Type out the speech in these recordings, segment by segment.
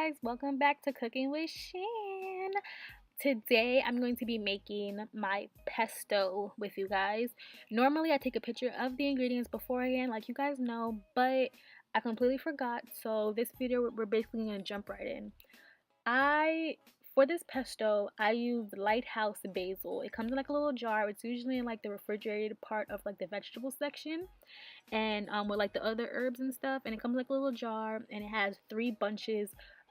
guys, welcome back to Cooking with Shan. Today I'm going to be making my pesto with you guys. Normally I take a picture of the ingredients beforehand like you guys know, but I completely forgot, so this video we're basically going to jump right in. For this pesto, I used Lighthouse basil. It comes in like a little jar. It's usually in like the refrigerated part of like the vegetable section, and with like the other herbs and stuff. And it comes in like a little jar, and it has 3 bunches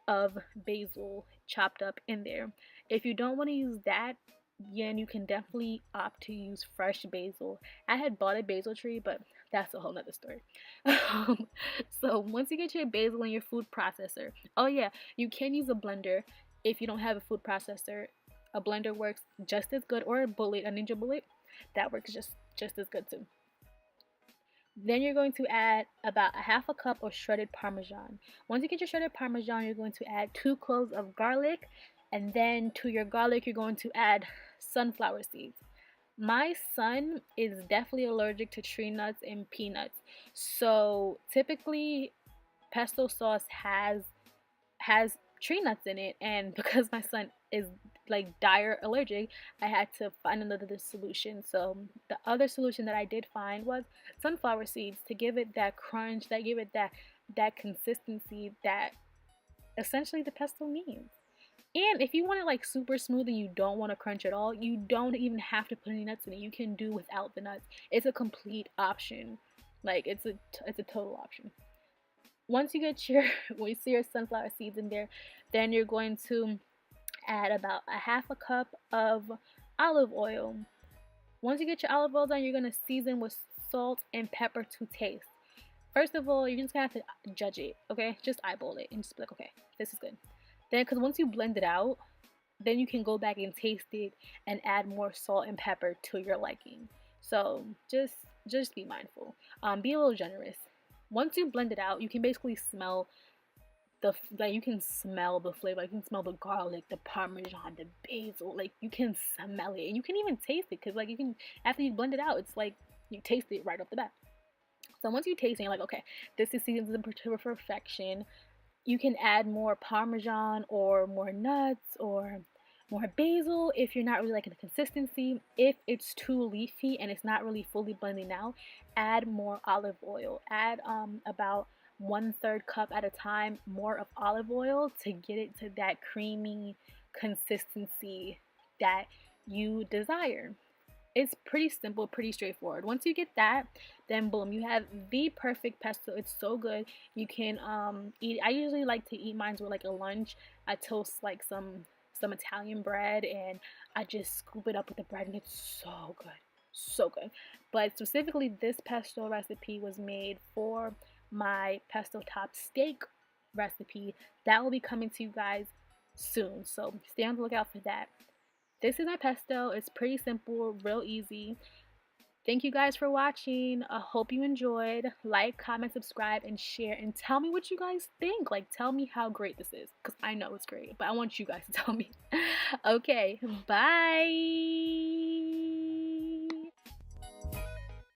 of basil chopped up in there. If you don't want to use that, then you can definitely opt to use fresh basil. I had bought a basil tree, but that's a whole nother story. So once you get your basil in your food processor, oh yeah, you can use a blender. If you don't have a food processor, a blender works just as good, or a bullet, a ninja bullet, that works just as good too. Then you're going to add about a half a cup of shredded Parmesan. Once you get your shredded Parmesan, you're going to add 2 cloves of garlic, and then to your garlic, you're going to add sunflower seeds. My son is definitely allergic to tree nuts and peanuts, so typically pesto sauce has tree nuts in it, and because my son is like dire allergic, I had to find another solution. So the other solution that I did find was sunflower seeds, to give it that crunch, that give it that consistency that essentially the pesto needs. And if you want it like super smooth and you don't want to crunch at all, you don't even have to put any nuts in it. You can do without the nuts. It's a complete option. Like it's a total option. Once you get your sunflower seeds in there, then you're going to add about a half a cup of olive oil. Once you get your olive oil done, you're going to season with salt and pepper to taste. First of all, you're just going to have to judge it, okay? Just eyeball it and just be like, okay, this is good. Then, because once you blend it out, then you can go back and taste it and add more salt and pepper to your liking. So just be mindful. Be a little generous. Once you blend it out, you can basically smell the flavor. Like, you can smell the garlic, the Parmesan, the basil. Like, you can smell it, and you can even taste it, because like you can, after you blend it out, it's like you taste it right off the bat. So once you taste it, you're like, okay, this is seasoned to perfection. You can add more Parmesan or more nuts or more basil if you're not really liking the consistency. If it's too leafy and it's not really fully blending out, add more olive oil. Add about 1/3 cup at a time more of olive oil to get it to that creamy consistency that you desire. It's pretty simple, pretty straightforward. Once you get that, then boom, you have the perfect pesto. It's so good. You can eat. I usually like to eat mine with like a lunch. I toast like some Italian bread, and I just scoop it up with the bread, and it's so good, so good. But specifically, this pesto recipe was made for my pesto top steak recipe that will be coming to you guys soon. So stay on the lookout for that. This is my pesto. It's pretty simple, real easy. Thank you guys for watching. I hope you enjoyed. Like, comment, subscribe, and share. And tell me what you guys think. Like, tell me how great this is, because I know it's great, but I want you guys to tell me. Okay, bye.